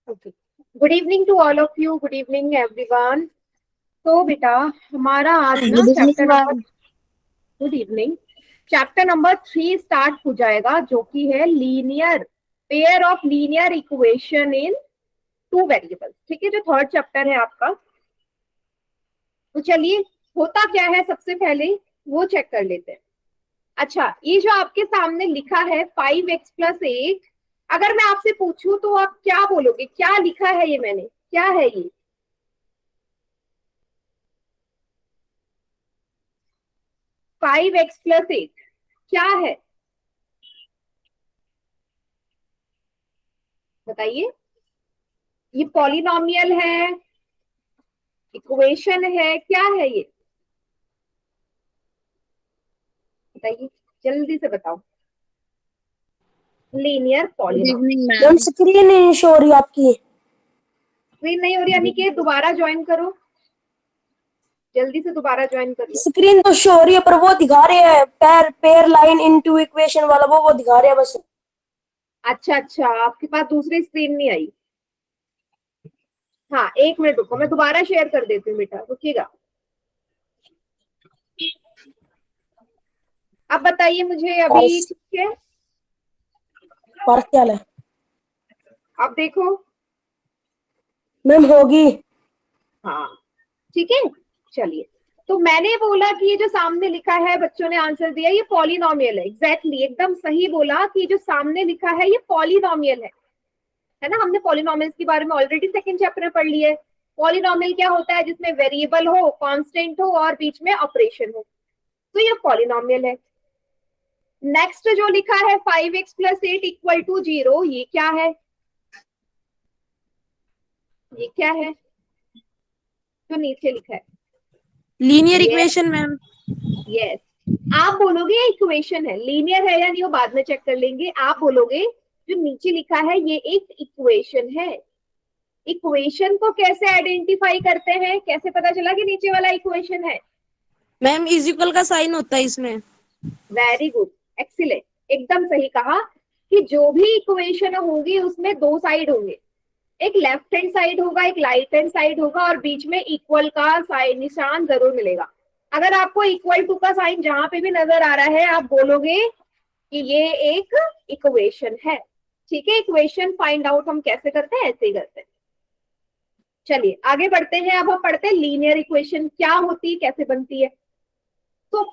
Okay, good evening to all of you, good evening everyone. तो बेटा हमारा आज ना good evening chapter number, ma'am. Good evening, chapter number 3 start हो जाएगा, जो कि है linear pair of linear equation in two variables. ठीक है, जो थर्ड चैप्टर है आपका। तो चलिए, होता क्या है सबसे पहले वो चेक कर लेते हैं। अच्छा, ये जो आपके सामने लिखा है 5x+8, अगर मैं आपसे पूछूं तो आप क्या बोलोगे? क्या लिखा है ये मैंने, क्या है ये? 5x+8 क्या है? बताइए। ये पॉलिनोमियल है, इक्वेशन है, क्या है ये? बताइए, जल्दी से बताओ। Linear good polynomial. Evening ma'am ma'am. Screen नहीं शो हो रही आपकी। स्क्रीन नहीं हो रही यानी कि दोबारा ज्वाइन करो, जल्दी से दोबारा ज्वाइन कर लो। स्क्रीन तो शो हो रही है पर वो दिखा रहे हैं pair pair line into equation वाला, वो दिखा रहे हैं बस। अच्छा अच्छा, आपके पास दूसरी स्क्रीन नहीं आई। हाँ, एक मिनट रुको, मैं दोबारा शेयर कर देती हूँ बेटा, रुकिएगा। अब बताइए मुझे, अभी पार्स ठीक है? पार्शियल है अब देखो। मैम, होगी। हाँ, ठीक है। चलिए, तो मैंने बोला कि ये जो सामने लिखा है, बच्चों ने आंसर दिया, ये पॉलिनोमियल है। एग्जैक्टली, एकदम सही बोला कि जो सामने लिखा है ये पॉलिनोमियल है ना। हमने पॉलिनोमियल्स के बारे में ऑलरेडी सेकंड चैप्टर में पढ़ लिया है। पॉलिनोमियल क्या होता है? जिसमें वेरिएबल हो, कांस्टेंट हो और बीच में ऑपरेशन हो, तो ये पॉलिनोमियल है। नेक्स्ट जो लिखा है 5x+8 इक्वल टू 0, ये क्या है? ये क्या है जो नीचे लिखा है? लीनियर ये, इक्वेशन मैम। यस। आप बोलोगे ये इक्वेशन है, लीनियर है या नहीं वो बाद में चेक कर लेंगे। आप बोलोगे जो नीचे लिखा है ये एक इक्वेशन है। इक्वेशन को कैसे आइडेंटिफाई करते हैं? कैसे पता चला कि नीचे वाला इक्वेशन है? मैम इज इक्वल का साइन होता है इसमें। वेरी गुड, एक्सीलेंट, एकदम सही कहा कि जो भी इक्वेशन होगी उसमें दो साइड होंगे। एक लेफ्ट हैंड साइड होगा, एक राइट हैंड साइड होगा, और बीच में इक्वल का साइन निशान जरूर मिलेगा। अगर आपको इक्वल टू का साइन जहां पे भी नजर आ रहा है, आप बोलोगे कि ये एक इक्वेशन है। ठीक है, इक्वेशन फाइंड आउट हम कैसे करते हैं? ऐसे ही करते हैं। चलिए आगे बढ़ते हैं। अब हम पढ़ते हैं लीनियर इक्वेशन क्या होती है, कैसे बनती है। तो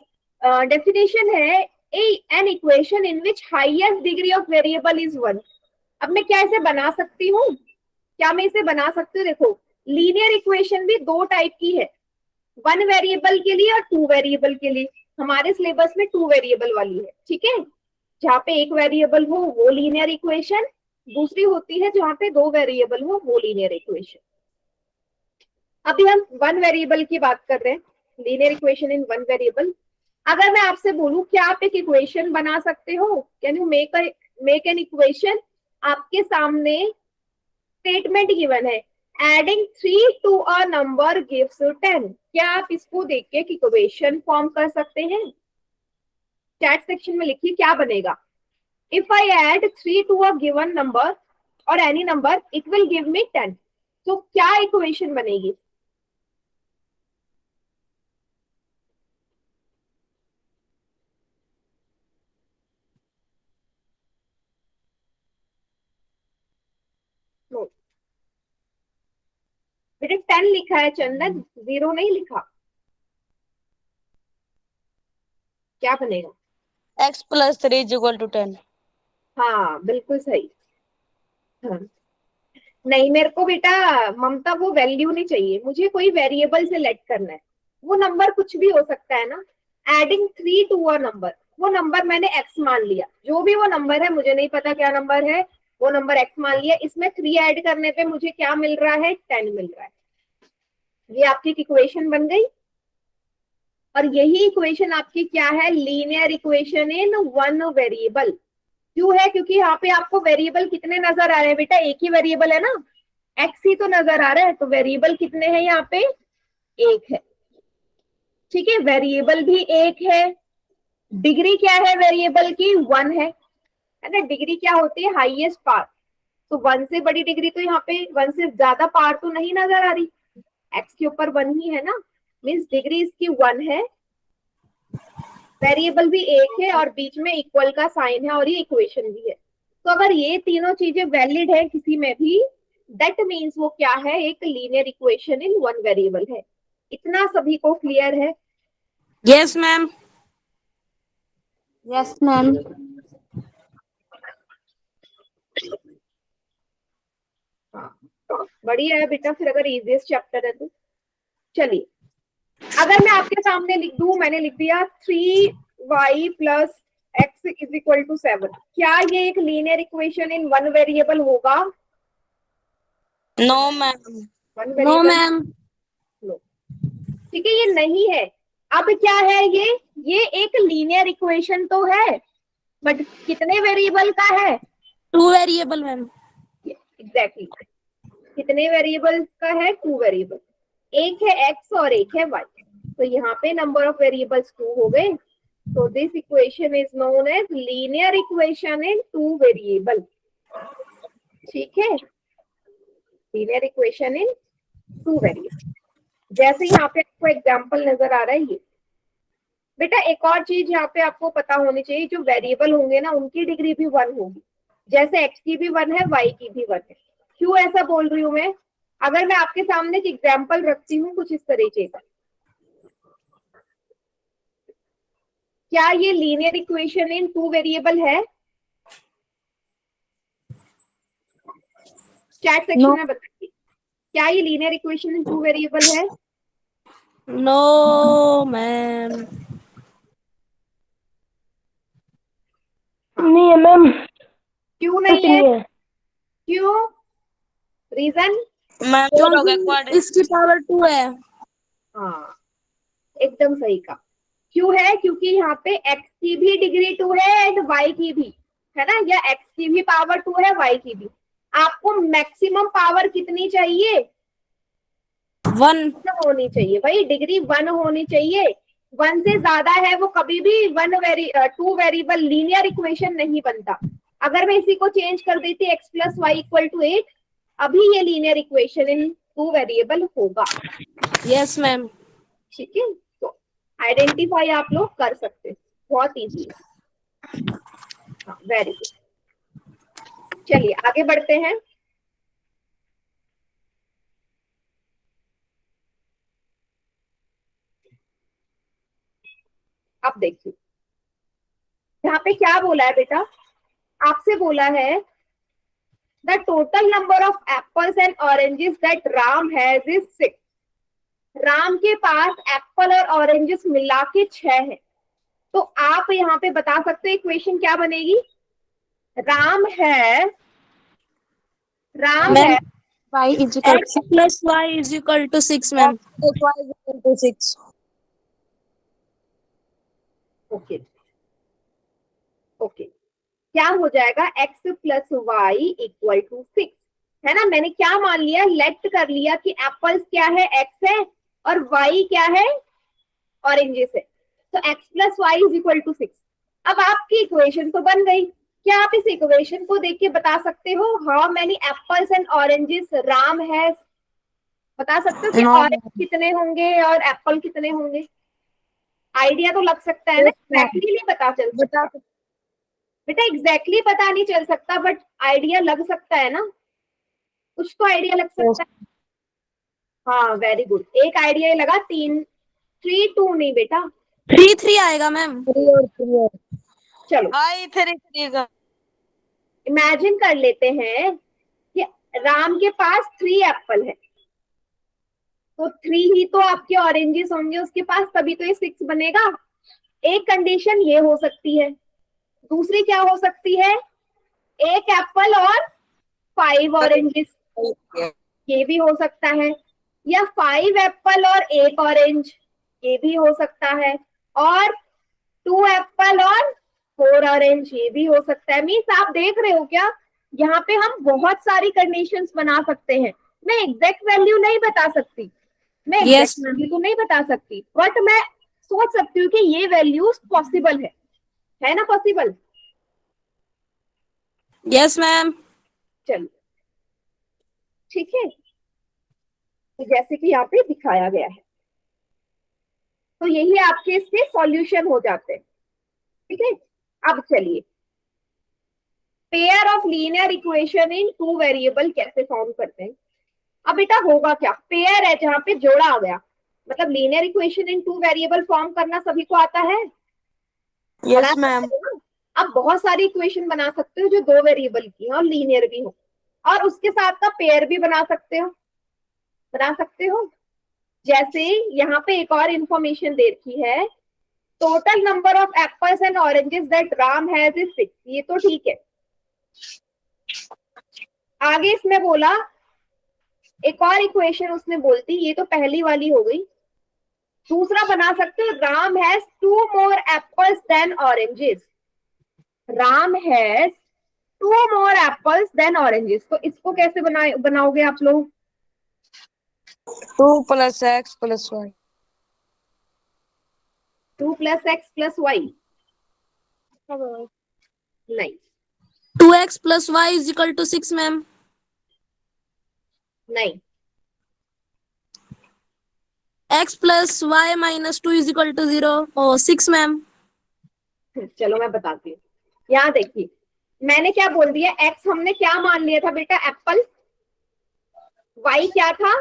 डेफिनेशन है an equation in which highest degree of variable is 1। अब मैं क्या इसे बना सकती हूँ? क्या मैं इसे बना सकती हूँ? देखो, लीनियर इक्वेशन भी दो टाइप की है, वन वेरिएबल के लिए और टू वेरिएबल के लिए। हमारे सिलेबस में टू वेरिएबल वाली है, ठीक है, जहाँ पे एक वेरिएबल हो वो लीनियर इक्वेशन, दूसरी होती है जहाँ पे दो वेरिएबल हो वो लीनियर इक्वेशन। अभी हम वन वेरिएबल की बात कर रहे हैं, linear equation in one variable. अगर मैं आपसे बोलूं क्या आप एक इक्वेशन बना सकते हो? Can you make an equation? आपके सामने स्टेटमेंट गिवन है, adding 3 to a number gives 10। क्या आप इसको देख के इक्वेशन फॉर्म कर सकते हैं? चैट सेक्शन में लिखिए क्या बनेगा। If I add 3 to a given number और any number it will give me 10। तो क्या इक्वेशन बनेगी? बेटे 10 लिखा है चंदन, 0 नहीं लिखा। क्या बनेगा? x+3 is equal to 10। हाँ बिल्कुल सही। हाँ, नहीं मेरे को बेटा ममता वो वैल्यू नहीं चाहिए, मुझे कोई वेरिएबल सेलेक्ट करना है। वो नंबर कुछ भी हो सकता है ना। एडिंग 3 टू अ नंबर, वो नंबर मैंने एक्स मान लिया, जो भी वो नंबर है, मुझे नहीं पता क्या नंबर है, वो नंबर एक्स मान लिया। इसमें 3 ऐड करने पे मुझे क्या मिल रहा है? 10 मिल रहा है। ये आपकी इक्वेशन बन गई। और यही इक्वेशन आपकी क्या है? Linear equation in one variable. क्यों है? क्योंकि यहाँ पे आपको वेरिएबल कितने नजर आ रहे हैं बेटा? एक ही वेरिएबल है ना, एक्स ही तो नजर आ रहा है, तो वेरिएबल कितने हैं यहाँ पे? एक है। ठीक है, वेरिएबल भी एक है। डिग्री क्या है वेरिएबल की? 1 है ना। डिग्री क्या होती है? Highest power. तो 1 से बड़ी डिग्री तो यहाँ पे 1 से ज्यादा पावर तो नहीं नजर आ रही, x के ऊपर 1 ही है ना, मीन्स डिग्री इसकी 1 है, वेरिएबल भी एक है और बीच में इक्वल का साइन है और ये इक्वेशन भी है। तो अगर ये तीनों चीजें वैलिड है किसी में भी, दैट मीन्स वो क्या है, एक linear equation in one variable है। इतना सभी को क्लियर है? Yes ma'am. Yes ma'am. बढ़िया है बेटा, फिर अगर इजीएस्ट चैप्टर है तो। चलिए, अगर मैं आपके सामने लिख दूं, मैंने लिख दिया 3y plus x is equal to 7, क्या ये एक linear equation in one variable होगा? No ma'am. One no variable? Ma'am. ठीक है, ये नहीं है। अब क्या है ये एक लीनियर इक्वेशन तो है, बट कितने वेरिएबल का है? 2 वेरिएबल मैम। एग्जैक्टली कितने वेरिएबल का है? 2 वेरिएबल, एक है x और एक है y। तो यहाँ पे नंबर ऑफ वेरिएबल्स 2 हो गए, तो this equation is known as linear equation in 2 variable. ठीक है, लीनियर इक्वेशन इन 2 वेरिएबल। जैसे यहाँ पे आपको एग्जांपल नजर आ रहा है ये बेटा, एक और चीज यहाँ पे आपको पता होनी चाहिए, जो वेरिएबल होंगे ना उनकी डिग्री भी 1 होगी, जैसे x की भी 1 है, y की भी 1 है। क्यों ऐसा बोल रही हूँ मैं? अगर मैं आपके सामने एक एग्जांपल रखती हूँ कुछ इस तरीके का, क्या ये लीनियर इक्वेशन इन 2 वेरिएबल है? चैट सेक्शन में बताइए, क्या ये लीनियर इक्वेशन इन 2 वेरिएबल है? No ma'am. नहीं है मैम। क्यों नहीं है? क्यों? रीजन? मैम क्योंकि इसकी पावर 2 है। हाँ, एकदम सही कहा। क्यों है? क्योंकि यहाँ पे x की भी डिग्री 2 है एंड y की भी, है ना, या x की भी पावर 2 है, y की भी। आपको मैक्सिमम पावर कितनी चाहिए? 1 होनी चाहिए भाई, डिग्री 1 होनी चाहिए। 1 से ज्यादा है वो कभी भी 2 वेरिएबल लीनियर इक्वेशन नहीं बनता। अगर मैं इसी को चेंज कर देती x plus y equal to 8, अभी ये लीनियर इक्वेशन इन 2 वेरिएबल होगा। Yes ma'am. ठीक है, तो आइडेंटिफाई आप लोग कर सकते हैं, बहुत इजी है। हाँ, वेरी गुड। चलिए आगे बढ़ते हैं। अब देखिए यहाँ पे क्या बोला है बेटा, आपसे बोला है the total number of apples and oranges that Ram has is 6। Ram के पास एप्पल और ऑरेंजेस मिला के 6 है। तो आप यहाँ पे बता सकते हो इक्वेशन क्या बनेगी? राम है y is equal to x plus y is equal to 6 ma'am. y is equal to 6। Okay okay, क्या हो जाएगा? x plus y equal to 6, है ना। मैंने क्या मान लिया, लेट कर लिया कि एप्पल्स क्या है, x है, और y क्या है, ऑरेंजेस है। तो x plus y is equal to 6। अब आपकी इक्वेशन तो बन गई। क्या आप इस इक्वेशन को देख के बता सकते हो how many apples and oranges Ram has? बता सकते हो कि ऑरेंज कितने होंगे और एप्पल कितने होंगे? आइडिया तो लग सकता है ना। एग्जैक्टली नहीं पता चल सकता बेटा, एग्जैक्टली पता नहीं चल सकता, बट आइडिया लग सकता है ना, कुछ तो आइडिया लग सकता है। हाँ वेरी गुड, एक आइडिया लगा। 3 2 नहीं बेटा, 3 आएगा मैम। चलो आई 3 का इमेजिन कर लेते हैं कि राम के पास 3 एप्पल है, तो 3 ही तो आपके ऑरेंजेस होंगे उसके पास, तभी तो ये 6 बनेगा। एक कंडीशन ये हो सकती है, दूसरी क्या हो सकती है? एक एप्पल और 5 ऑरेंजेस, ये भी हो सकता है, या 5 एप्पल और 1 ऑरेंज, ये भी हो सकता है, और 2 एप्पल और 4 ऑरेंज, ये भी हो सकता है। मीन्स आप देख रहे हो क्या, यहाँ पे हम बहुत सारी कंडीशंस बना सकते हैं। मैं एग्जैक्ट वैल्यू नहीं बता सकती, मैं एग्जैक्ट वैल्यू तो नहीं बता सकती, बट मैं सोच सकती हूँ कि ये वैल्यूज पॉसिबल है ना, पॉसिबल? Yes ma'am. चलिए ठीक है, तो जैसे कि यहाँ पे दिखाया गया है, तो यही आपके इसके सॉल्यूशन हो जाते हैं। ठीक है, अब चलिए pair of linear equation in two variable कैसे फॉर्म करते हैं। अब बेटा होगा क्या, पेयर है जहां पे जोड़ा आ गया, मतलब linear equation in two variable form करना सभी को आता है। Yes ma'am. आप बहुत सारी इक्वेशन बना सकते हो जो दो वेरिएबल की है और लीनियर भी हो, और उसके साथ का पेयर भी बना सकते हो। जैसे यहाँ पे एक और इंफॉर्मेशन दे रखी है, total number of apples and oranges that Ram has is 6। ये तो ठीक है। आगे इसमें बोला एक और इक्वेशन उसने बोलती, ये तो पहली वाली हो गई। दूसरा बना सकते हो, Ram has 2 more apples than oranges. Ram has 2 more apples than oranges, तो इसको कैसे बनाओगे आप लोग? 2 + x + y। 2 + x + y नहीं, 2x + y = 6 मैम। नहीं, x + y - 2 = 0 और 6 मैम। चलो मैं बताती हूँ। यहाँ देखिए मैंने क्या बोल दिया, x हमने क्या मान लिया था बेटा, एप्पल, y क्या था,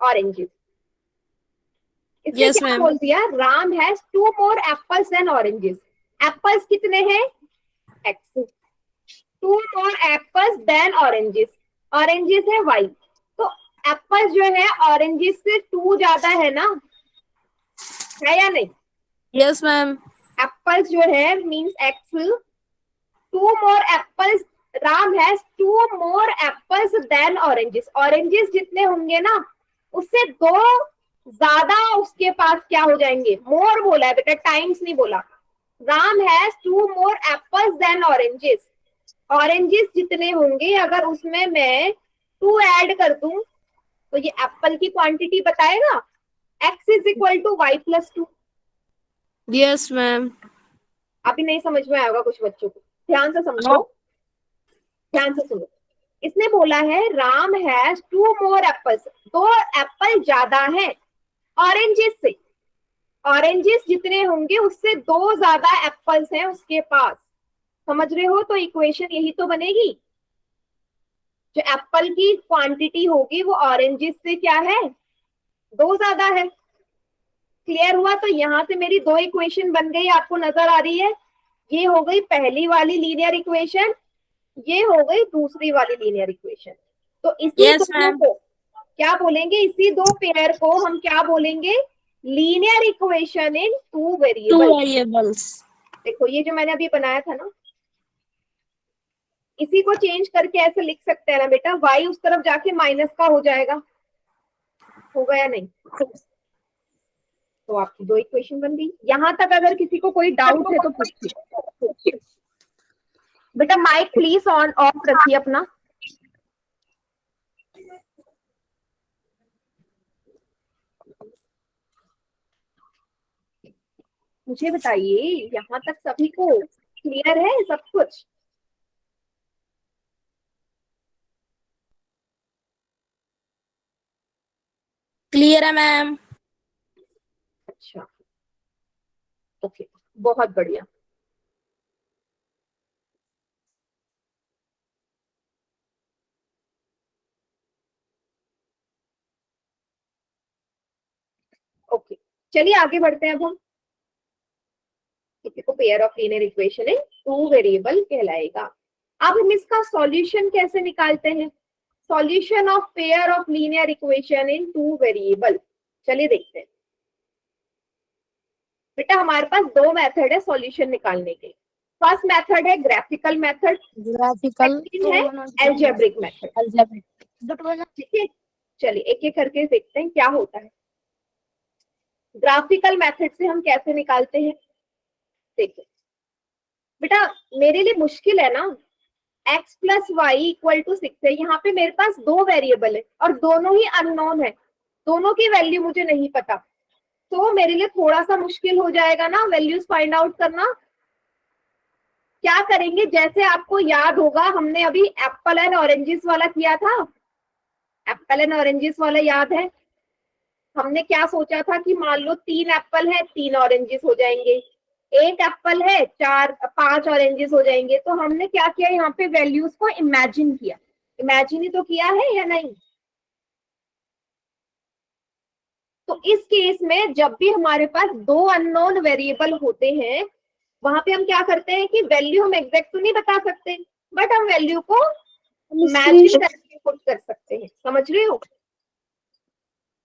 ऑरेंजेस। इसने Yes, क्या ma'am. बोल दिया, Ram has 2 more apples than oranges. Apples कितने हैं, x। 2 more apples than oranges, oranges है y। तो एप्पल जो है ऑरेंजेस से 2 ज्यादा है ना, है या नहीं? Yes, ma'am. एप्पल्स जो है means x। 2 more apples, Ram has 2 more apples than oranges. Oranges जितने होंगे ना उससे 2 ज्यादा उसके पास क्या हो जाएंगे, मोर बोला है बेटा, टाइम्स नहीं बोला। Ram has 2 more apples than oranges. Oranges जितने होंगे अगर उसमें मैं 2 ऐड कर दूं तो ये एप्पल की क्वांटिटी बताएगा। x = y + 2। Yes, ma'am. अभी नहीं समझ में आएगा कुछ बच्चों को, ध्यान से समझो, ध्यान से सुनो। इसने बोला है Ram has 2 more apples, 2 Apple ज्यादा है ऑरेंजेस से। ऑरेंजेस जितने होंगे उससे 2 ज्यादा एप्पल्स हैं उसके पास। समझ रहे हो? तो इक्वेशन यही तो बनेगी, जो एप्पल की क्वांटिटी होगी वो ऑरेंजेस से क्या है, 2 ज्यादा है। क्लियर हुआ? तो यहाँ से मेरी 2 इक्वेशन बन गई, आपको नजर आ रही है। ये हो गई पहली वाली लीनियर इक्वेशन, ये हो गई दूसरी वाली लीनियर इक्वेशन। तो इसी Yes, दोनों ma'am. को क्या बोलेंगे, इसी 2 पेयर को हम क्या बोलेंगे, linear equation in 2 2 variable. variables. देखो ये जो मैंने अभी बनाया था ना, इसी को चेंज करके ऐसे लिख सकते हैं ना बेटा, y उस तरफ जाके माइनस का हो जाएगा, होगा या नहीं? तो आपकी 2 इक्वेशन बन गई। यहां तक अगर किसी को कोई डाउट है तो पूछिए। बेटा माइक प्लीज ऑन ऑफ रखिए अपना। मुझे बताइए यहाँ तक सभी को क्लियर है सब कुछ? Clear है मैम। अच्छा, ओके, बहुत बढ़िया। ओके, चलिए आगे बढ़ते हैं। अब हम किसी को pair of linear equation in 2 variable कहलाएगा। अब हम इसका सॉल्यूशन कैसे निकालते हैं, solution of pair of linear equation in 2 variable. चलिए देखते हैं। बेटा हमारे पास 2 मेथड है सॉल्यूशन निकालने के। फर्स्ट मेथड है ग्राफिकल मेथड, ग्राफिकल सेकंड है एल्जेब्रिक मेथड। ठीक है, चलिए एक एक करके देखते हैं क्या होता है। ग्राफिकल मेथड से हम कैसे निकालते हैं, देखिए बेटा मेरे लिए मुश्किल है ना, x + y = 6 है। यहाँ पे मेरे पास 2 वेरिएबल है और दोनों ही अननोन है, दोनों की वैल्यू मुझे नहीं पता, तो मेरे लिए थोड़ा सा मुश्किल हो जाएगा ना वैल्यूज फाइंड आउट करना। क्या करेंगे, जैसे आपको याद होगा हमने अभी एप्पल एंड ऑरेंजेस वाला किया था, एप्पल एंड ऑरेंजेस वाला याद है? हमने क्या सोचा था कि मान लो 3 एप्पल है 3 ऑरेंजेस हो जाएंगे, 1 एप्पल है 5 ऑरेंजेस हो जाएंगे। तो हमने क्या किया, यहाँ पे वैल्यूज को इमेजिन किया। इमेजिन ही तो किया है या नहीं? तो इस केस में जब भी हमारे पास 2 अननोन वेरिएबल होते हैं, वहां पे हम क्या करते हैं कि वैल्यू हम एग्जैक्ट तो नहीं बता सकते, बट हम वैल्यू को इमेजिन करके पुट कर सकते हैं। समझ रहे हो?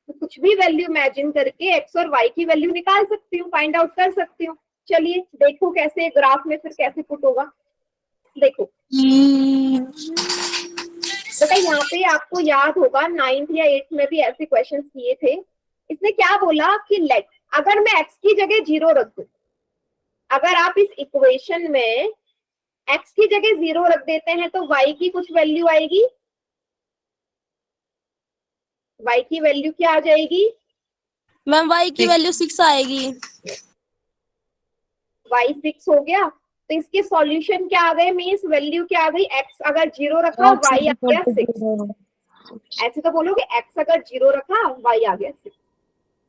तो कुछ भी वैल्यू इमेजिन करके एक्स और वाई की वैल्यू निकाल सकती हूँ, फाइंड आउट कर सकती हूँ। चलिए देखो कैसे ग्राफ में फिर कैसे पुट होगा। देखो बेटा, यहाँ पे आपको याद होगा 9th या 8th में भी ऐसे क्वेश्चंस किए थे। इसने क्या बोला कि लेट, अगर मैं एक्स की जगह 0 रख दूं, अगर आप इस इक्वेशन में एक्स की जगह 0 रख देते हैं तो वाई की कुछ वैल्यू आएगी। वाई की वैल्यू क्या आ जाएगी? मैम y की वैल्यू 6 आएगी। वाई 6 हो गया। तो इसके सॉल्यूशन क्या आ गए, मीन्स वैल्यू क्या आ गई? एक्स अगर 0 रखा वाई आ गया 6। ऐसे तो बोलोगे एक्स अगर 0 रखा वाई आ गया 6।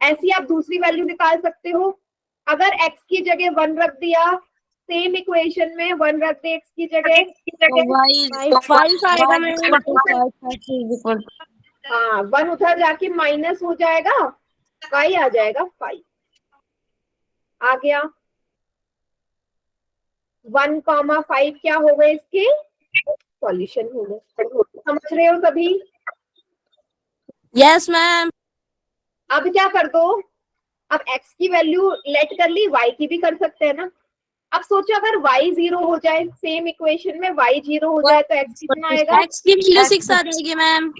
ऐसी आप दूसरी वैल्यू निकाल सकते हो। अगर एक्स की जगह 1 रख दिया, सेम इक्वेशन में 1 रख दे एक्स की जगह, हाँ 1 उधर जाके माइनस हो जाएगा, वाई आ जाएगा 5। आ गया 1,5 क्या हो गए इसके सॉल्यूशन हो गए। समझ रहे हो सभी? Yes ma'am. अब क्या कर दो, अब x की वैल्यू लेट कर ली, y की भी कर सकते हैं ना। अब सोचो अगर y 0 हो जाए, सेम इक्वेशन में y 0 हो जाए तो x कितना आएगा? x की वैल्यू 6 आ जाएगी मैम।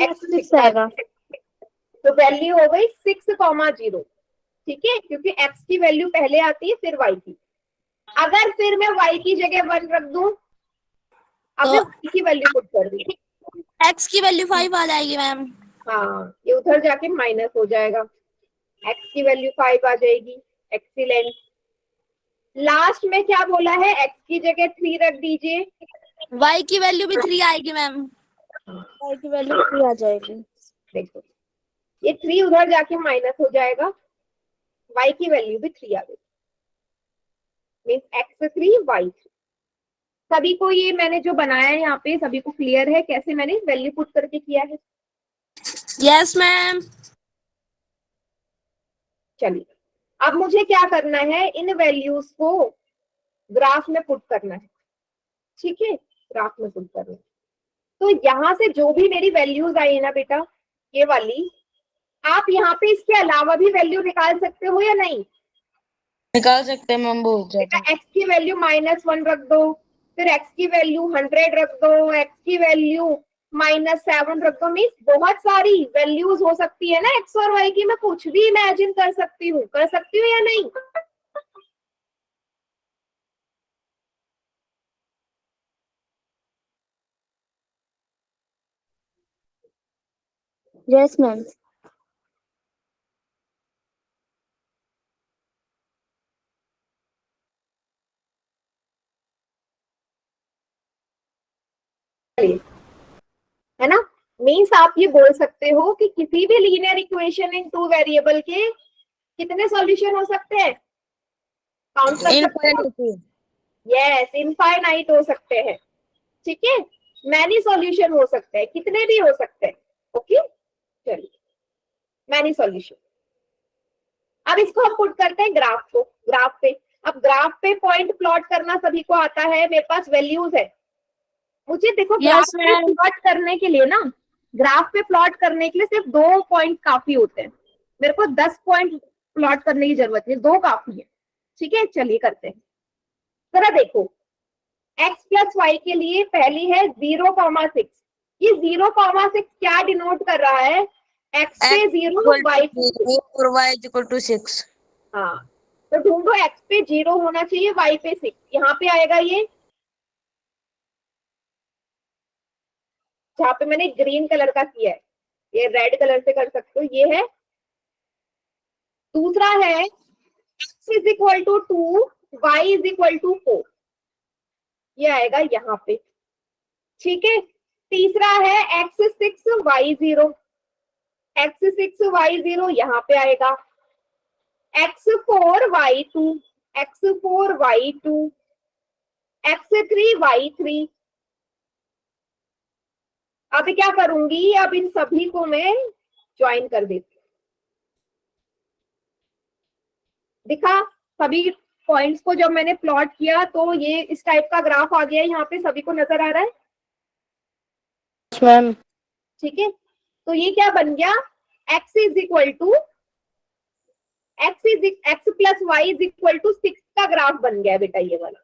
x 6 आएगा। तो वैल्यू हो गई 6,0। ठीक है, क्योंकि x की वैल्यू पहले आती है फिर y की। अगर फिर मैं y की जगह 1 रख दूं, अब मैं y की वैल्यू पुट कर दी, x की वैल्यू 5 आ जाएगी मैम। हाँ ये उधर जाके माइनस हो जाएगा, x की वैल्यू 5 आ जाएगी। एक्सीलेंट। लास्ट में क्या बोला है, x की जगह 3 रख दीजिए, y की वैल्यू भी 3 आएगी मैम। y की वैल्यू 3 आ जाएगी। देखो ये 3 उधर जाके माइनस हो जाएगा, y की वैल्यू भी 3 आ गई, मीन्स x 3 y 3। सभी को ये मैंने जो बनाया है यहाँ पे सभी को क्लियर है कैसे मैंने वैल्यू पुट करके किया है? Yes ma'am. चलिए अब मुझे क्या करना है, इन वैल्यूज को ग्राफ में पुट करना है। ठीक है, ग्राफ में पुट करना है। तो यहाँ से जो भी मेरी वैल्यूज आई है ना बेटा, ये वाली, आप यहाँ पे इसके अलावा भी वैल्यू निकाल सकते हो या नहीं? निकाल सकते हैं मैम। बहुत बेटा x की वैल्यू -1 रख दो, फिर x की वैल्यू 100 रख दो, x की वैल्यू -7 रख दो। मीन्स बहुत सारी वैल्यूज हो सकती है ना x और y की, मैं कुछ भी इमेजिन कर सकती हूँ या नहीं? Yes ma'am. है ना? मीन्स आप ये बोल सकते हो कि किसी भी लीनियर इक्वेशन इन 2 वेरिएबल के कितने सॉल्यूशन हो सकते हैं? काउंट कर सकते हो? यस, इनफाइनाइट हो सकते हैं। ठीक है, मैनी सॉल्यूशन हो सकते हैं, कितने भी हो सकते हैं। ओके चलिए, मैनी सॉल्यूशन। अब इसको हम पुट करते हैं ग्राफ को, ग्राफ पे। अब ग्राफ पे पॉइंट प्लॉट करना सभी को आता है, मेरे पास वैल्यूज है। मुझे देखो ग्राफ पे प्लॉट करने के लिए ना, ग्राफ पे प्लॉट करने के लिए सिर्फ 2 पॉइंट काफी होते हैं। मेरे को 10 पॉइंट प्लॉट करने की जरूरत नहीं, 2 काफी है। ठीक है चलिए करते हैं। जरा देखो x प्लस वाई के लिए पहली है 0,6। ये 0,6 क्या डिनोट कर रहा है? x पे 0 y पे 6 और y इक्वल टू 6। हाँ, तो ढूंढो x पे 0 होना चाहिए, y पे 6। यहाँ पे आएगा ये, जहाँ पे मैंने ग्रीन कलर का किया है, ये रेड कलर से कर सकते हो, ये है। दूसरा है x is equal to 2, y is equal to 4, ये आएगा यहाँ पे। ठीक है, तीसरा है x6y0, x6y0 यहाँ पे आएगा, x4y2, x4y2, x3y3। अब क्या करूंगी, अब इन सभी को मैं ज्वाइन कर देती हूँ। दिखा सभी पॉइंट्स को जब मैंने प्लॉट किया तो ये इस टाइप का ग्राफ आ गया, यहाँ पे सभी को नजर आ रहा है, मैम। ठीक है। तो ये क्या बन गया, x is equal to x plus y is equal to 6 का ग्राफ बन गया बेटा ये वाला,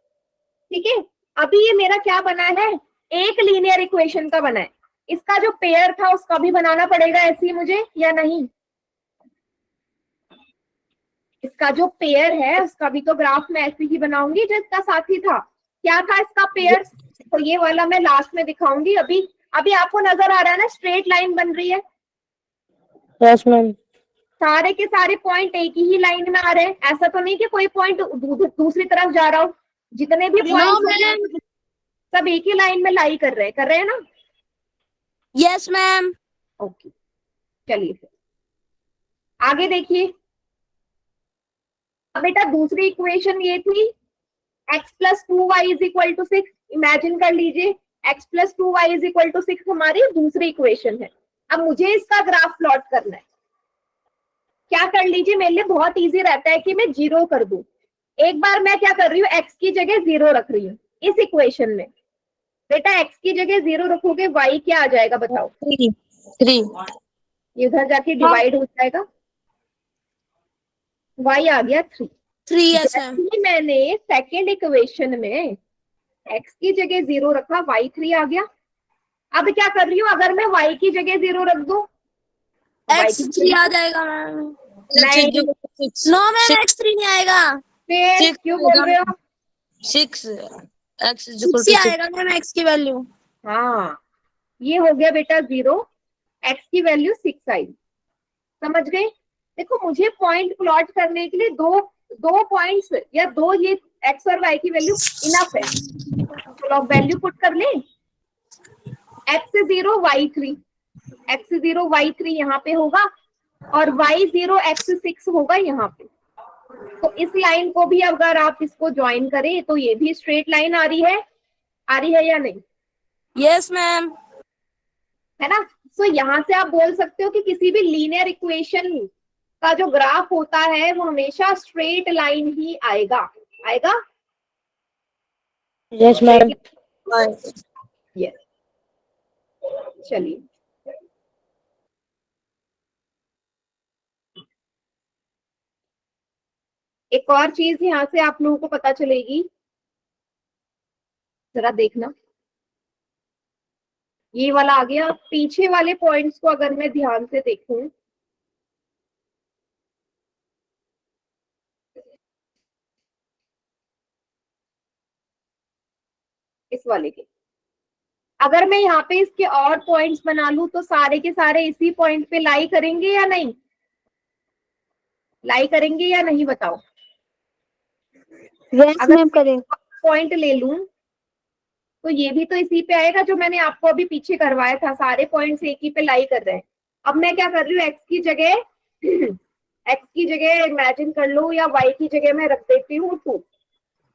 ठीक है। अभी ये मेरा क्या बना है, एक लीनियर इक्वेशन का बना है। इसका जो पेयर था उसका भी बनाना पड़ेगा ऐसे ही मुझे या नहीं, इसका जो पेयर है उसका भी तो ग्राफ में ऐसे ही बनाऊंगी जो इसका साथी था। क्या था इसका पेयर, तो ये वाला मैं लास्ट में दिखाऊंगी। अभी अभी आपको नजर आ रहा है ना, स्ट्रेट लाइन बन रही है, यस मैम। सारे के सारे पॉइंट एक ही लाइन में आ रहे हैं, ऐसा तो नहीं कि कोई पॉइंट दूसरी तरफ जा रहा हो। जितने भी पॉइंट सब एक ही लाइन में लाई कर रहे हैं ना। Yes ma'am. ओके, चलिए फिर आगे देखिए। अब बेटा दूसरी इक्वेशन ये थी x plus 2y is equal to 6। Imagine कर लीजिए x plus 2y is equal to 6 हमारी दूसरी इक्वेशन है। अब मुझे इसका ग्राफ प्लॉट करना है। क्या कर लीजिए, मेरे लिए बहुत इजी रहता है कि मैं 0 कर दूं। एक बार मैं क्या कर रही हूँ, x की जगह 0 रख रही हूँ इस इक्वेशन में। बेटा x की जगह 0 रखोगे y क्या आ जाएगा बताओ, 3। ये उधर जाके डिवाइड हो जाएगा, y आ गया 3। 3 यस मैम। मैंने सेकेंड इक्वेशन में x की जगह 0 रखा, y 3 आ गया। अब क्या कर रही हूँ, अगर मैं y की जगह 0 रख दूं x 3 आ जाएगा मैम। नहीं, नो मैम x 3 नहीं आएगा। फिर क्यों बोल रहे हो? 6 x इज इक्वल टू आएगा मैम x की वैल्यू। हाँ, ये हो गया बेटा 0, x की वैल्यू 6 आई। समझ गए? देखो मुझे पॉइंट प्लॉट करने के लिए दो पॉइंट्स या दो ये x और y की वैल्यू इनफ है। चलो अब वैल्यू पुट कर ले, x 0 y 3, x 0 y 3 यहाँ पे होगा और y 0 x 6 होगा यहाँ पे। तो इस लाइन को भी अगर आप इसको ज्वाइन करें तो ये भी स्ट्रेट लाइन आ रही है या नहीं? Yes ma'am. है ना। सो यहाँ से आप बोल सकते हो कि किसी भी लीनियर इक्वेशन का जो ग्राफ होता है वो हमेशा स्ट्रेट लाइन ही आएगा। Yes ma'am. यस, चलिए एक और चीज यहाँ से आप लोगों को पता चलेगी, जरा देखना। ये वाला आ गया, पीछे वाले पॉइंट्स को अगर मैं ध्यान से देखूं इस वाले के, अगर मैं यहाँ पे इसके और पॉइंट्स बना लूं तो सारे के सारे इसी पॉइंट पे लाई करेंगे या नहीं? बताओ। मैम करें। पॉइंट ले लूं तो ये भी तो इसी पे आएगा जो मैंने आपको अभी पीछे करवाया था, सारे पॉइंट्स एक ही पे लाई कर रहे हैं। अब मैं क्या कर रही हूँ, x की जगह इमेजिन कर लो या y की जगह मैं रख देती हूँ 2।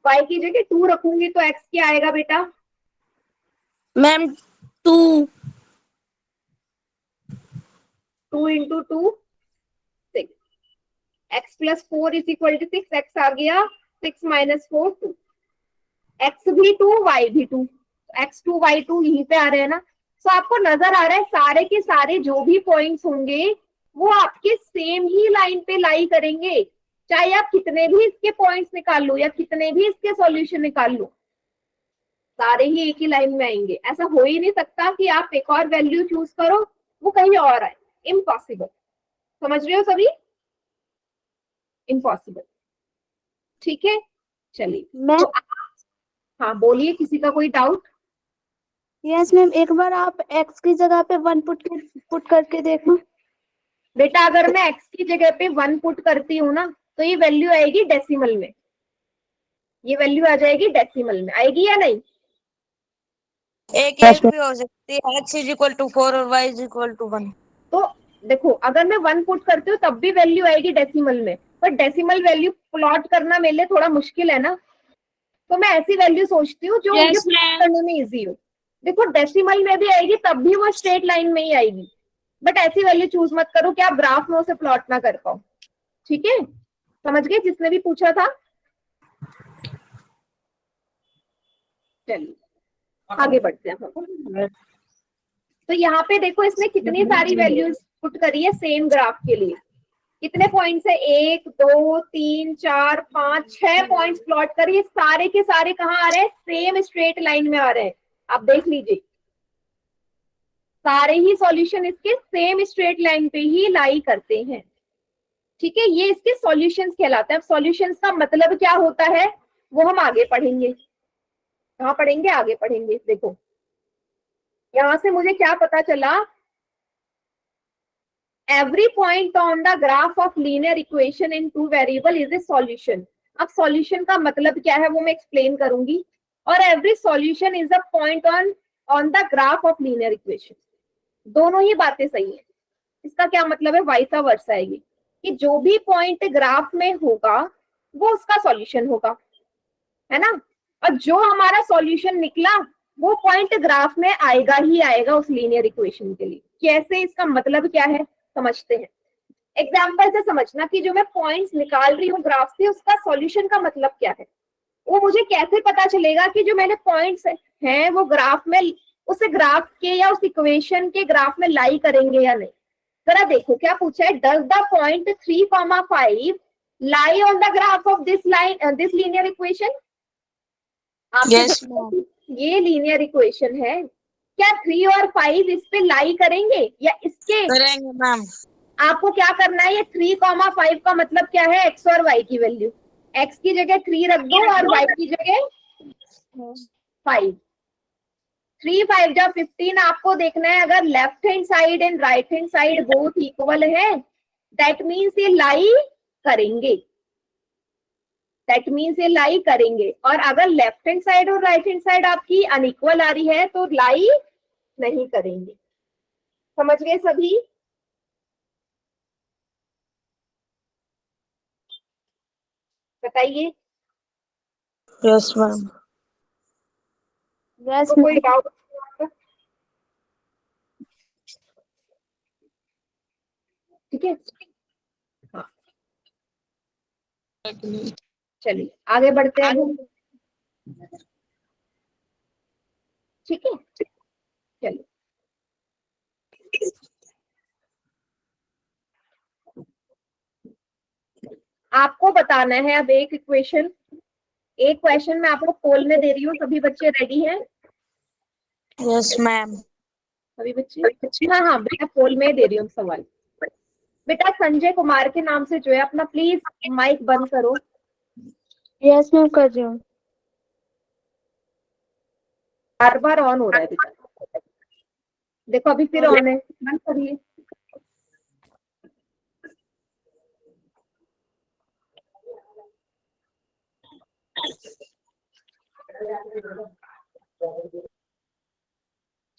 y की जगह 2 रखूंगी तो x क्या आएगा बेटा? Ma'am 2 into 2 6, x plus 4 is equal to 6, x आ गया 6 माइनस 4 2, x भी 2 y भी 2, x 2 y 2 यहीं पे आ रहे हैं ना। तो आपको नजर आ रहा है सारे के सारे जो भी पॉइंट्स होंगे वो आपके सेम ही लाइन पे लाई करेंगे, चाहे आप कितने भी इसके पॉइंट्स निकाल लो या कितने भी इसके सॉल्यूशन निकाल लो, सारे ही एक ही लाइन में आएंगे। ऐसा हो ही नहीं सकता कि आप एक और वैल्यू चूज करो वो कहीं और आए, इम्पॉसिबल। समझ रहे हो सभी? इम्पॉसिबल, ठीक है। चलिए तो हाँ बोलिए, किसी का कोई डाउट? यस मैम, एक बार आप x की जगह पे 1 पुट करके देखो। बेटा अगर मैं x की जगह पे 1 पुट करती हूँ ना तो ये वैल्यू आएगी डेसिमल में, ये वैल्यू आ जाएगी डेसिमल में, आएगी या नहीं? एक Yes, एक भी हो सकती है, x इज इक्वल टू 4 और y इज इक्वल टू 1। तो देखो अगर मैं 1 पुट करती हूँ तब भी वैल्यू आएगी डेसिमल में, पर डेसिमल वैल्यू प्लॉट करना मेरे लिए थोड़ा मुश्किल है ना, तो मैं ऐसी वैल्यू सोचती हूँ जो मुझे यस प्लॉट मैम। करने में इजी हो। देखो डेसिमल में भी आएगी तब भी वो स्ट्रेट लाइन में ही आएगी, बट ऐसी वैल्यू चूज मत करो कि आप ग्राफ में उसे प्लॉट ना कर पाओ। ठीक है, समझ गए जिसने भी पूछा था? चलिए आगे बढ़ते हैं हम। तो यहाँ पे देखो इसने कितनी सारी वैल्यूज पुट करी है सेम ग्राफ के लिए। कितने पॉइंट्स है? 1 2 3 4 5 6 पॉइंट्स प्लॉट करिए, सारे के सारे कहाँ आ रहे हैं? सेम स्ट्रेट लाइन में आ रहे हैं। आप देख लीजिए सारे ही सॉल्यूशन इसके सेम स्ट्रेट लाइन पे ही लाई करते हैं। ठीक है, ये इसके सॉल्यूशंस कहलाते हैं। अब सॉल्यूशंस का मतलब क्या होता है वो हम आगे पढ़ेंगे। कहाँ पढ़ेंगे? आगे पढ़ेंगे। देखो यहां से मुझे क्या पता चला, every point on the graph of linear equation in two variable is a solution। अब सॉल्यूशन का मतलब क्या है वो मैं एक्सप्लेन करूंगी। और every solution is a point on the graph of linear equation. दोनों ही बातें सही है। इसका क्या मतलब है? वाइसा वर्सा आएगी कि जो भी पॉइंट ग्राफ में होगा वो उसका सॉल्यूशन होगा, है ना। और जो हमारा सॉल्यूशन निकला वो पॉइंट ग्राफ में आएगा ही आएगा उस लीनियर इक्वेशन के लिए। कैसे? इसका मतलब क्या है समझते हैं। एग्जाम्पल से समझना कि जो मैं पॉइंट्स निकाल रही हूँ ग्राफ से उसका सॉल्यूशन का मतलब क्या है। वो मुझे कैसे पता चलेगा कि जो मैंने पॉइंट्स हैं वो ग्राफ में उस ग्राफ के या उस इक्वेशन के ग्राफ में लाई करेंगे या नहीं। जरा देखो क्या पूछा है, does the point 3, 5 lie on the graph of this linear equation. आपसे यस पूछा मैम। कि ये लीनियर इक्वेशन है, क्या 3 और 5 इस पे लाई करेंगे या इसके? करेंगे मैम। आपको क्या करना है, ये 3, 5 का मतलब क्या है? एक्स और वाई की वैल्यू। एक्स की जगह 3 रख दो और वाई की जगह 5। 3 5 जा 15। आपको देखना है अगर left hand side and right hand side both equal है दैट मीन्स ये लाई करेंगे। दैट मीन्स ये लाई करेंगे। और अगर लेफ्ट हैंड साइड और राइट हैंड साइड आपकी अनइक्वल आ रही है तो लाई नहीं करेंगे। समझ गए सभी? बताइए। Yes ma'am. yes, तो कोई डाउट? ठीक है, हाँ चलिए आगे बढ़ते हैं अब। ठीक है चलिए, आपको बताना है अब एक इक्वेशन। एक क्वेश्चन मैं आपको पोल में दे रही हूँ, सभी बच्चे रेडी हैं? Yes ma'am. सभी बच्चे? हाँ हाँ मैं पोल में दे रही हूँ सवाल। बेटा संजय कुमार के नाम से जो है अपना प्लीज माइक बंद करो। यस मैम कर रही हूँ। बार बार ऑन हो रहा है बेटा। देखो अभी फिर ऑन है, बंद करिए।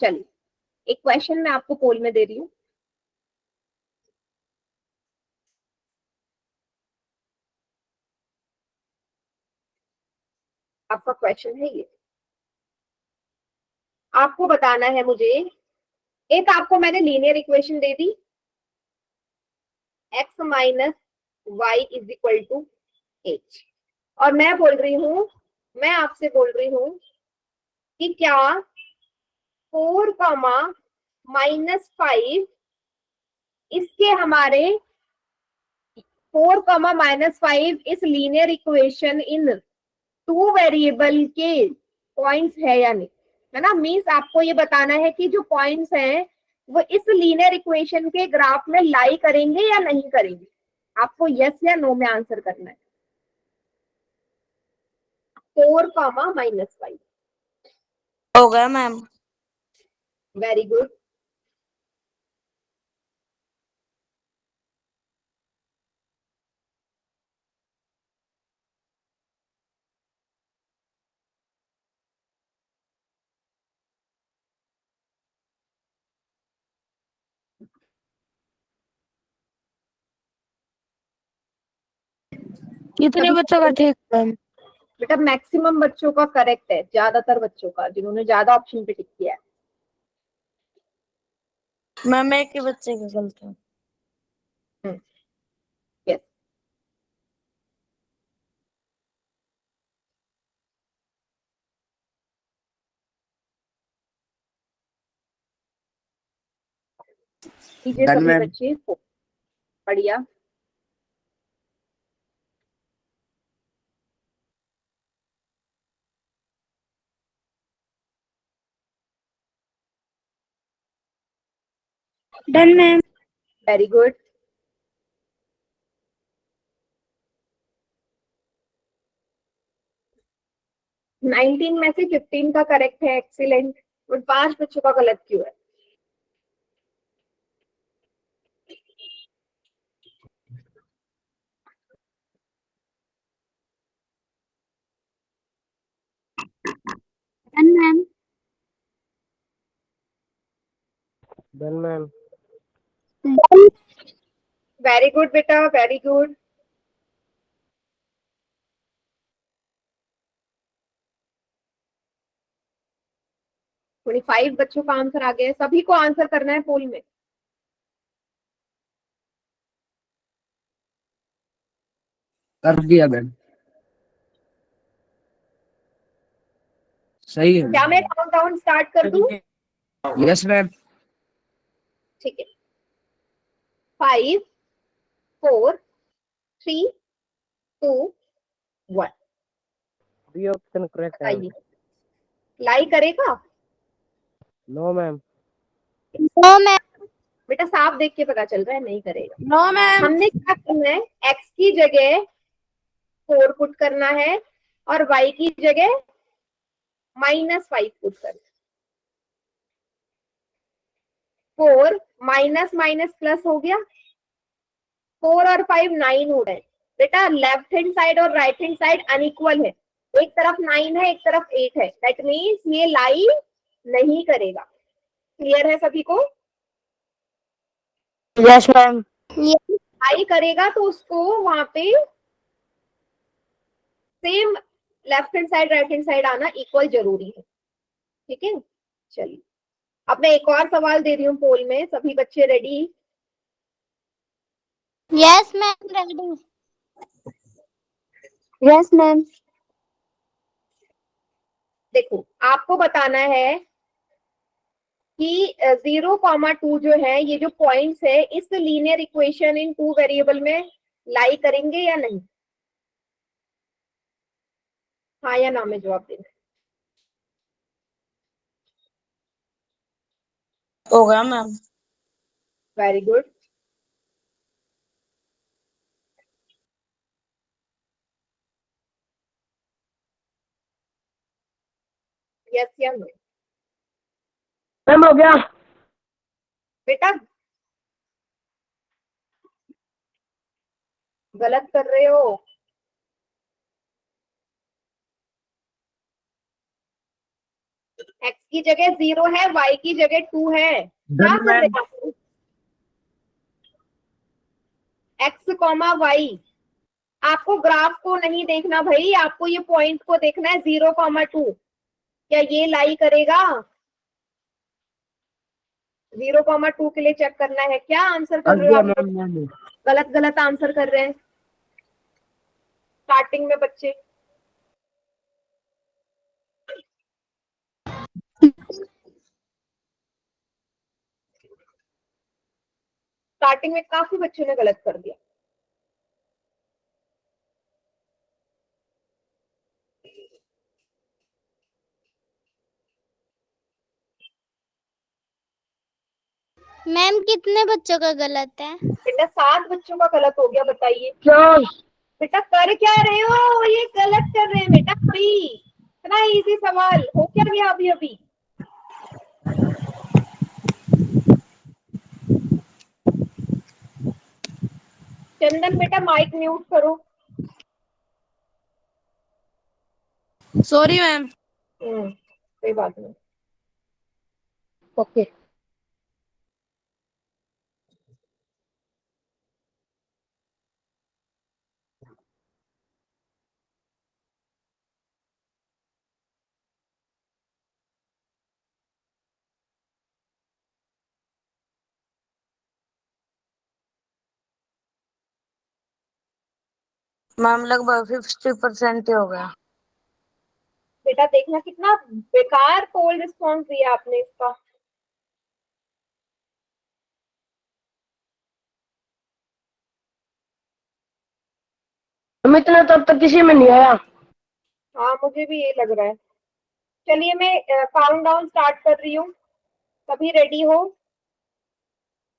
चलिए एक क्वेश्चन मैं आपको पोल में दे रही हूँ। आपका क्वेश्चन है ये, आपको बताना है मुझे। एक आपको मैंने लीनियर इक्वेशन दे दी, x minus y is equal to h. और मैं बोल रही हूँ, मैं आपसे बोल रही हूँ कि क्या 4, -5 इसके हमारे 4, -5 इस linear equation in two variable के पॉइंट्स है या नहीं, है ना। मीन्स आपको ये बताना है कि जो पॉइंट्स हैं वो इस लीनियर इक्वेशन के ग्राफ में लाई करेंगे या नहीं करेंगे। आपको यस या नो में आंसर करना है। 4, -5। हो गया मैम। Very good. कितने बच्चों का ठीक मैम? बेटा मैक्सिमम बच्चों का करेक्ट है, ज्यादातर बच्चों का जिन्होंने ज्यादा ऑप्शन पे टिक किया है। मैम एक ही बच्चे का गलत है। यस। कीजिए डन सभी मैम। बच्चे, बढ़िया। Done ma'am. Very good. Nineteen में से 15 का करेक्ट है, एक्सीलेंट। बट 5 बच्चों का गलत क्यों है? Done ma'am. Done ma'am. Very good बेटा, वेरी गुड। ट्वेंटी 5 बच्चों का आंसर आ गया है। सभी को आंसर करना है पोल में। कर दिया मैम। सही है। क्या मैं काउंटडाउन स्टार्ट कर दूं? Yes ma'am. ठीक है। 5 4 3 2 1। बी ऑप्शन करेक्ट है। बताइए, लाई करेगा? No ma'am. No ma'am. बेटा साफ देख के पता चल रहा है नहीं करेगा। No ma'am. हमने क्या करना है, एक्स की जगह 4 पुट करना है और वाई की जगह -5 पुट करना है। 4 माइनस माइनस प्लस हो गया, 4 और 5 9 हो गए। बेटा लेफ्ट हैंड साइड और राइट हैंड साइड अनइक्वल है, एक तरफ 9 है एक तरफ 8 है, दैट मीन्स ये लाई नहीं करेगा। क्लियर है सभी को? Yes ma'am. लाई करेगा तो उसको वहां पे same left hand side right hand side आना इक्वल जरूरी है। ठीक है, चलिए अब मैं एक और सवाल दे रही हूँ पोल में। सभी बच्चे ready? Yes ma'am ready. Yes ma'am. देखो आपको बताना है कि 0,2 जो है, ये जो पॉइंट्स है इस लीनियर इक्वेशन इन 2 वेरिएबल में लाई करेंगे या नहीं? हाँ या ना में जवाब देना। हो गया मैम। Very good. यस या नो? मैम हो गया। बेटा गलत कर रहे हो। एक्स की जगह 0 है, वाई की जगह 2 है। क्या डन कर रहे मैम। हैं आप? X comma y. आपको ग्राफ को नहीं देखना भाई, आपको ये पॉइंट को देखना है 0,2। क्या ये लाई करेगा? 0,2 के लिए चेक करना है। क्या आंसर कर कर रहे हो दिया आप लोग? मैम मैंने। गलत गलत आंसर कर रहे हैं स्टार्टिंग में बच्चे। स्टार्टिंग में काफी बच्चों ने गलत कर दिया। मैम कितने बच्चों का गलत है? बेटा 7 बच्चों का गलत हो गया। बताइए क्यों? बेटा कर क्या रहे हो? ये गलत कर रहे हैं बेटा अभी। इतना इजी सवाल हो क्या गया अभी अभी? चंदन बेटा माइक म्यूट करो। Sorry ma'am. कोई बात नहीं। ओके मैम लगभग 50% ही हो गया। बेटा देखना कितना बेकार कोल्ड रिस्पॉन्स दिया आपने इसका। हम इतना तो अब तक किसी में नहीं आया। हाँ मुझे भी ये लग रहा है। चलिए मैं काउंट डाउन स्टार्ट कर रही हूँ, सभी रेडी हो?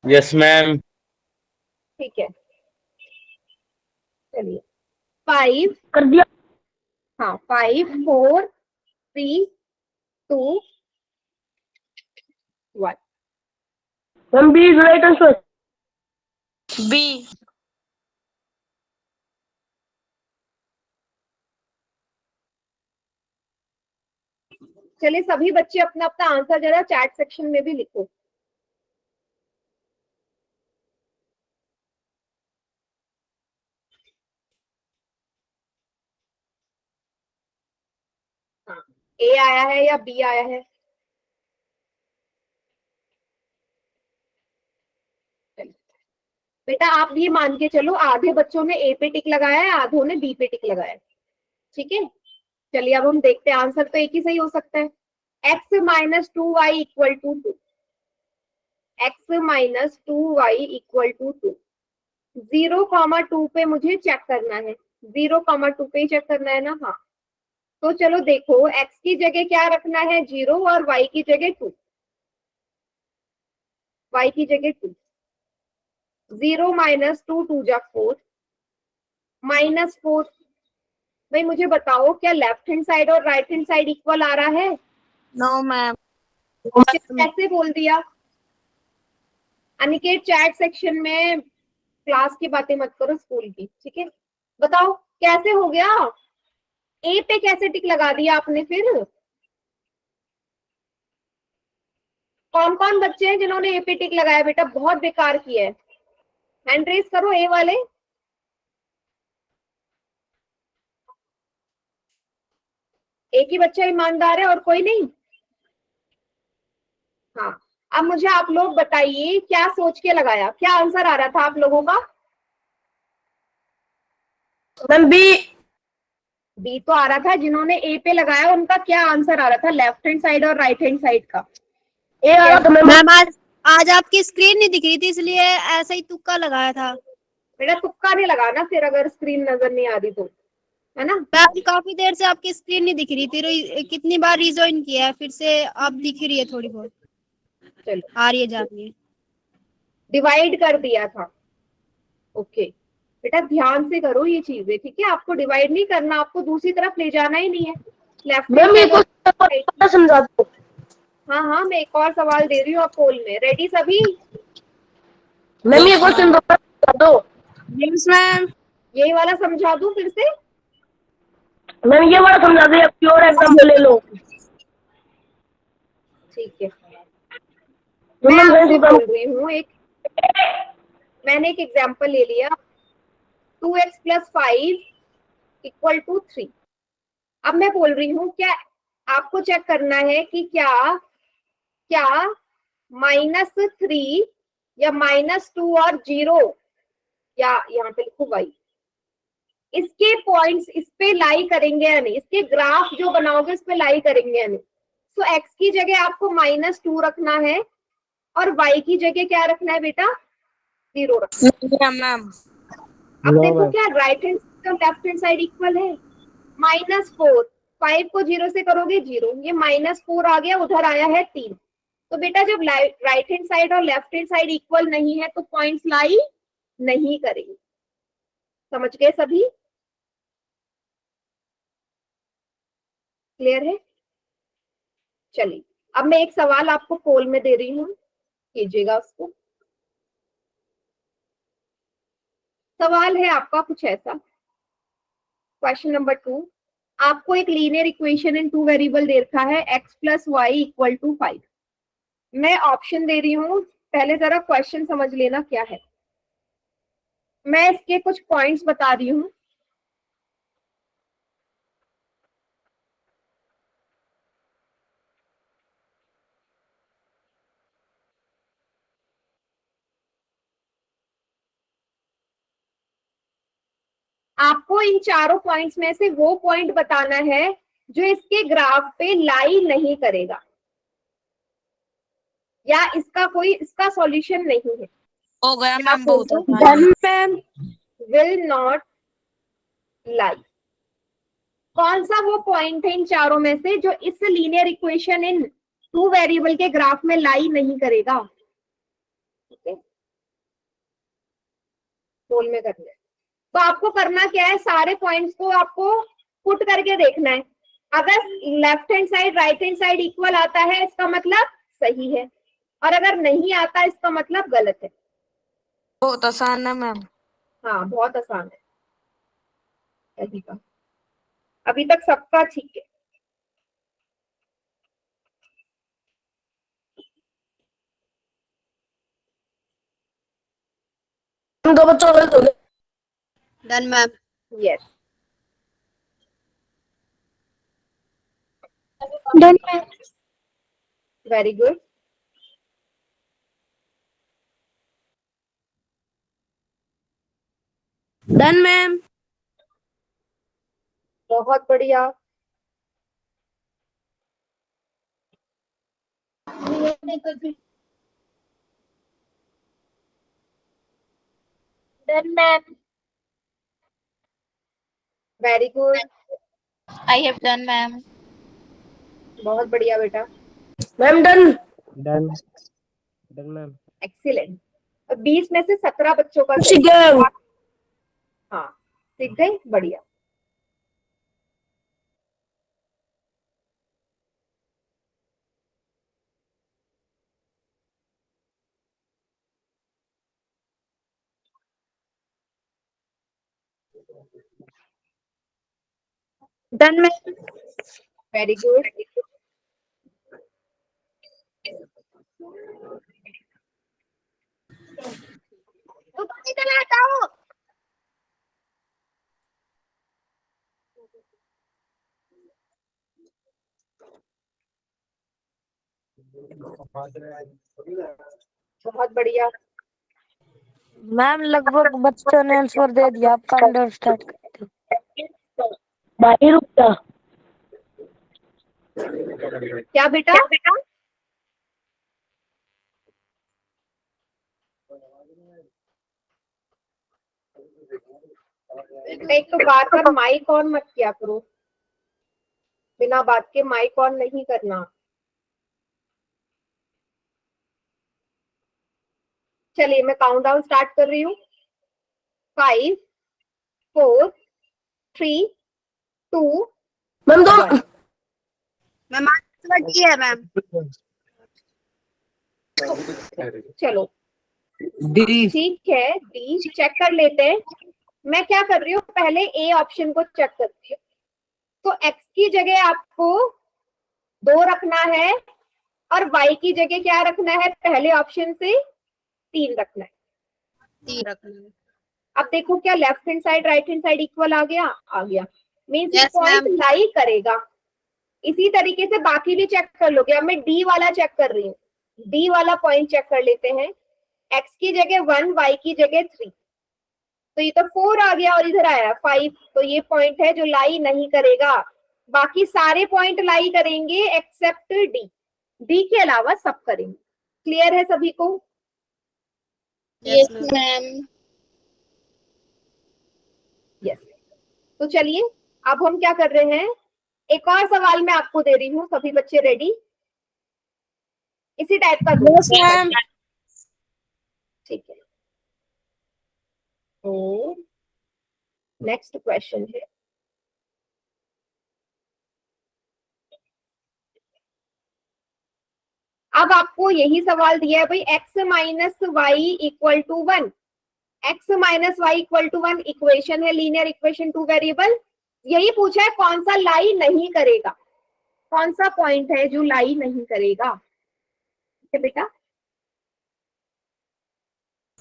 Yes ma'am. ठीक है, चलिए 5, कर दिया। हाँ 5 4 3 2 1। Ma'am B is right answer. B. चलिए सभी बच्चे अपना अपना आंसर जरा चैट सेक्शन में भी लिखो। हाँ, ए आया है या बी आया है? चलिए। बेटा आप ये मान के चलो आधे बच्चों ने ए पे टिक लगाया है, आधों ने बी पे टिक लगाया है। ठीक है, चलिए अब हम देखते हैं, आंसर तो एक ही सही हो सकता है। x-2y = 2, x-2y = 2, 0,2 पे मुझे चेक करना है, 0,2 पे ही चेक करना है ना। हाँ तो चलो देखो, x की जगह क्या रखना है 0 और y की जगह 2, y की जगह 2। 0 - 2 2 जा 4 -4। भाई मुझे बताओ क्या लेफ्ट हैंड साइड और राइट हैंड साइड इक्वल आ रहा है? No ma'am. कैसे बोल दिया? अनिकेत चैट सेक्शन में क्लास की बातें मत करो, स्कूल की। ठीक है, बताओ कैसे हो गया? ए पे कैसे टिक लगा दिया आपने फिर? कौन कौन बच्चे हैं जिन्होंने ए पे टिक लगाया? बेटा बहुत बेकार किया है, हैंड रेस करो ए वाले। एक ही बच्चा ईमानदार है और कोई नहीं? हाँ, अब मुझे आप लोग बताइए क्या सोच के लगाया, क्या आंसर आ रहा था आप लोगों का? Ma'am B. बी तो आ रहा था, जिन्होंने ए पे लगाया उनका क्या आंसर आ रहा था, लेफ्ट हैंड साइड और राइट हैंड साइड का? ए आ रहा था मैम। मैम आज आपकी स्क्रीन नहीं दिख रही थी इसलिए ऐसा ही तुक्का लगाया था। बेटा तुक्का नहीं लगाना फिर, अगर स्क्रीन नजर नहीं आ रही तो, है ना। मैम काफी देर से आपकी स्क्रीन नहीं दिख रही थी, कितनी बार रिजॉइन किया है, फिर से अब दिख रही है थोड़ी बहुत, चलो आ रही है जा रही है। डिवाइड कर दिया था। ओके बेटा ध्यान से करो ये चीजें, ठीक है? आपको डिवाइड नहीं करना, आपको दूसरी तरफ ले जाना ही नहीं है, लेफ्ट हैंड मैम ये साइड और right क्वेश्चन समझा दो। हाँ हाँ मैं एक और सवाल दे रही हूँ आप पोल में, रेडी सभी? मैम ये क्वेश्चन दोबारा समझा दो। Yes ma'am. यही वाला समझा दूं फिर से? मैम ये वाला समझा दो, अब प्योर एग्जांपल ले लो। ठीक है, मैं मैम आपसे बोल रही हूँ एक, मैंने एक एग्जाम्पल ले लिया, 2x + 5 = 3। अब मैं बोल रही हूँ क्या आपको चेक करना है कि क्या क्या -3 या -2 और 0, या यहाँ पे लिखो y, इसके पॉइंट्स इस पे लाई करेंगे या नहीं, इसके ग्राफ जो बनाओगे उस पे लाई करेंगे या नहीं। सो x की जगह आपको -2 रखना है और y की जगह क्या रखना है बेटा? 0 रखना है। मैम अब नो देखो मैम। क्या राइट हैंड और लेफ्ट हैंड साइड इक्वल है? -4, 5 को 0 से करोगे 0, ये -4 आ गया, उधर आया है 3। तो बेटा जब राइट हैंड साइड और लेफ्ट हैंड साइड इक्वल नहीं है तो पॉइंट्स लाई नहीं करेंगे। समझ गए सभी? क्लियर है? चलिए अब मैं एक सवाल आपको पोल में दे रही हूँ, कीजिएगा उसको। सवाल है आपका कुछ ऐसा, क्वेश्चन नंबर 2, आपको एक लीनियर इक्वेशन इन 2 वेरिएबल दे रखा है x + y = 5। मैं ऑप्शन दे रही हूँ, पहले जरा क्वेश्चन समझ लेना क्या है। मैं इसके कुछ पॉइंट्स बता रही हूँ, आपको इन चारों पॉइंट्स में से वो पॉइंट बताना है जो इसके ग्राफ पे लाई नहीं करेगा, या इसका सॉल्यूशन नहीं है। हो गया क्या मैम, बहुत बोलूं? आसान है। Ma'am will not lie. कौन सा वो पॉइंट है इन चारों में से जो इस linear equation in two variable के ग्राफ में लाई नहीं करेगा? ओके, रोल में करना है। तो आपको करना क्या है, सारे पॉइंट्स को आपको पुट करके देखना है। अगर left hand side right hand side equal आता है इसका मतलब सही है, और अगर नहीं आता इसका मतलब गलत है। बहुत आसान है मैम। हाँ, बहुत आसान है। सही का, अभी तक सबका ठीक है। दो बच्चों गलत हो गए। Done ma'am. Yes, done ma'am. Very good. Done ma'am. बहुत बढ़िया। Done ma'am. Very good. I have done ma'am. बहुत बढ़िया बेटा, ma'am done. Done done ma'am. Excellent. 20 में से 17 बच्चों का सीख सही। गए। हाँ, सीख गए, बढ़िया। Done ma'am. Very good. निकल आता हूँ। बहुत बढ़िया। मैम लगभग बच्चों ने आंसर दे दिया, आप काउंटर स्टार्ट करते हो। भाई रुक जा। क्या बेटा? एक तो बार बार माइक ऑन मत किया करो, बिना बात के माइक ऑन नहीं करना। चलिए, मैं काउंट डाउन स्टार्ट कर रही हूँ। 5, 4, 3, 2, मैम दो। 1। मैम आंसर डी है मैम। चलो डी। ठीक है, डी चेक कर लेते हैं। मैं क्या कर रही हूँ, पहले ए ऑप्शन को चेक करती हूँ। तो एक्स की जगह आपको 2 रखना है, और वाई की जगह क्या रखना है, पहले ऑप्शन से 3 रखना है। डी रखना। अब देखो, क्या left hand side right hand side equal आ गया? आ गया, मीन्स Yes, पॉइंट ma'am. लाई करेगा। इसी तरीके से बाकी भी चेक कर लोगे। अब मैं डी वाला चेक कर रही हूँ, डी वाला पॉइंट चेक कर लेते हैं। एक्स की जगह 1, वाई की जगह 3, तो ये तो 4 आ गया, और इधर आया 5, तो ये पॉइंट है जो लाई नहीं करेगा। बाकी सारे पॉइंट लाई करेंगे एक्सेप्ट डी, डी के अलावा सब करेंगे। क्लियर है सभी को? Yes ma'am. यस। तो चलिए, अब हम क्या कर रहे हैं, एक और सवाल मैं आपको दे रही हूँ। सभी बच्चे रेडी? इसी टाइप का दो। Yes ma'am. ठीक है, तो नेक्स्ट क्वेश्चन है, अब आपको यही सवाल दिया है भाई, x minus y equal to 1। x minus y equal to 1 equation है, लीनियर इक्वेशन टू वेरिएबल। यही पूछा है कौन सा लाई नहीं करेगा, कौन सा पॉइंट है जो लाई नहीं करेगा। ठीक है बेटा?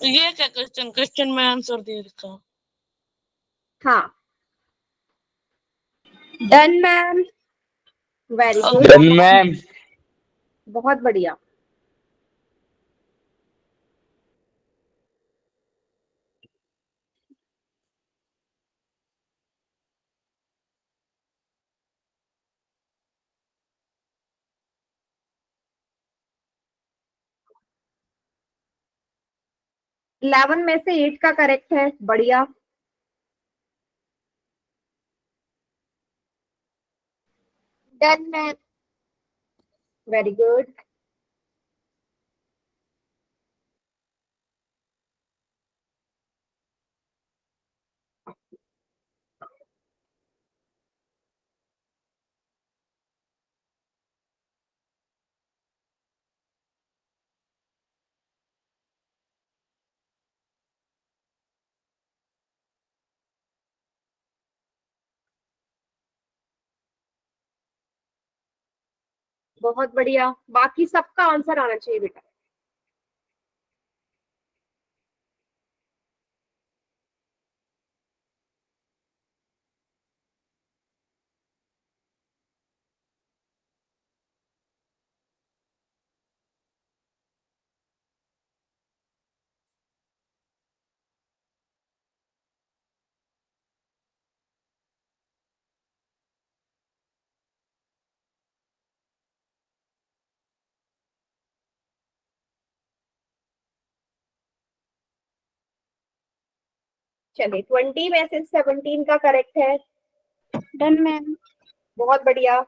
ये क्या क्वेश्चन, क्वेश्चन में आंसर दे रखा। हाँ, done ma'am. Very good, done ma'am. बहुत बढ़िया। 11 में से 8 का करेक्ट है, बढ़िया। Done ma'am. Very good. बहुत बढ़िया, बाकी सबका आंसर आना चाहिए बेटा। चलिए 20 में से 17 का करेक्ट है। Done ma'am. बहुत बढ़िया।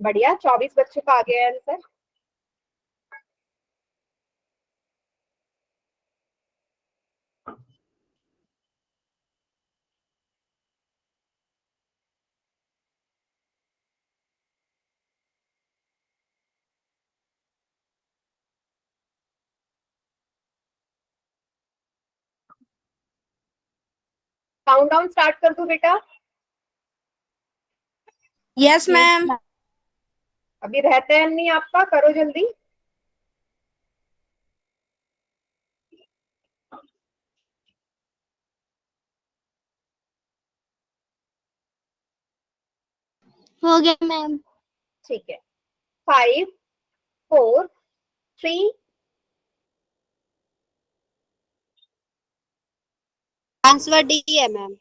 बढ़िया, 24 बच्चों का आ गया है आंसर। काउंटडाउन स्टार्ट कर दूं बेटा? Yes ma'am. अभी रहते हैं नहीं आपका, करो जल्दी। हो गया मैम। ठीक है, 5 4 3। आंसर डी है मैम।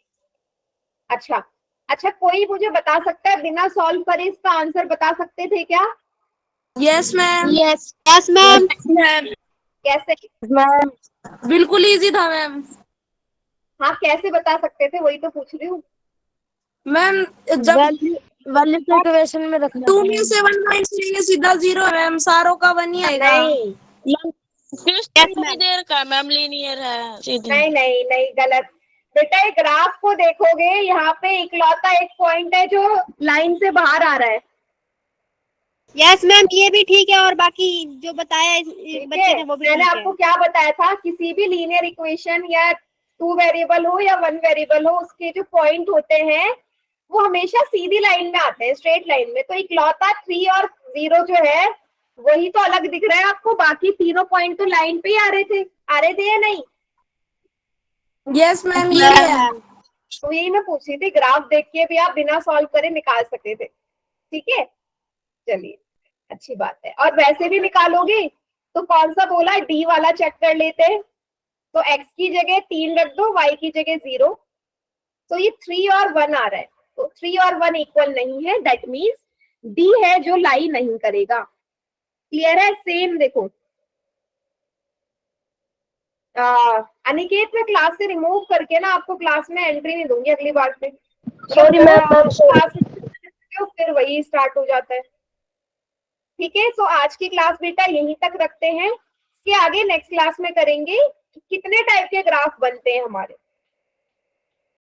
अच्छा अच्छा, कोई मुझे बता सकता है बिना सॉल्व करे इसका आंसर बता सकते थे क्या? Yes ma'am. Yes. Yes ma'am. कैसे? मैम बिल्कुल इजी था मैम। हाँ, कैसे बता सकते थे, वही तो पूछ रही हूँ। मैम जब वैल्यू वैल्यू को इक्वेशन में रखना 2 था में मैम। से 1 माइनस करेंगे सीधा 0 है मैम, सारों का 1 ही आएगा। नहीं यस मैम। देर का मैम लीनियर है सीधी। नहीं नहीं नहीं, गलत। बेटा ये ग्राफ को देखोगे, यहाँ पे इकलौता एक पॉइंट है जो लाइन से बाहर आ रहा है। यस मैम, ये भी ठीक है और बाकी जो बताया ठीक बच्चे है, ने वो भी मैंने ठीक है। आपको क्या बताया था, किसी भी लीनियर इक्वेशन या 2 वेरिएबल हो या 1 वेरिएबल हो, उसके जो पॉइंट होते हैं वो हमेशा सीधी लाइन में आते हैं, स्ट्रेट लाइन में। तो इकलौता 3 और 0 जो है वही तो अलग दिख रहा है आपको, बाकी तीनों पॉइंट तो लाइन पे ही आ रहे थे या नहीं? यस मैम ये यस है। मैम। तो यही मैं पूछ रही थी, ग्राफ देख के भी आप बिना सॉल्व करे निकाल सकते थे। ठीक है, चलिए अच्छी बात है। और वैसे भी निकालोगे तो कौन सा बोला, डी वाला चेक कर लेते हैं। तो x की जगह 3 रख दो, y की जगह 0। तो ये 3 और 1 आ रहा है, तो 3 और 1 इक्वल नहीं है, दैट मीन्स डी है जो लाई नहीं करेगा। क्लियर है? सेम देखो, अनिकेत मैं क्लास से रिमूव करके ना आपको क्लास में एंट्री नहीं दूंगी अगली बार से। Sorry ma'am. क्लास फिर वही स्टार्ट हो जाता है। ठीक है, सो आज की क्लास बेटा यहीं तक रखते हैं, इसके आगे नेक्स्ट क्लास में करेंगे कितने टाइप के ग्राफ बनते हैं हमारे।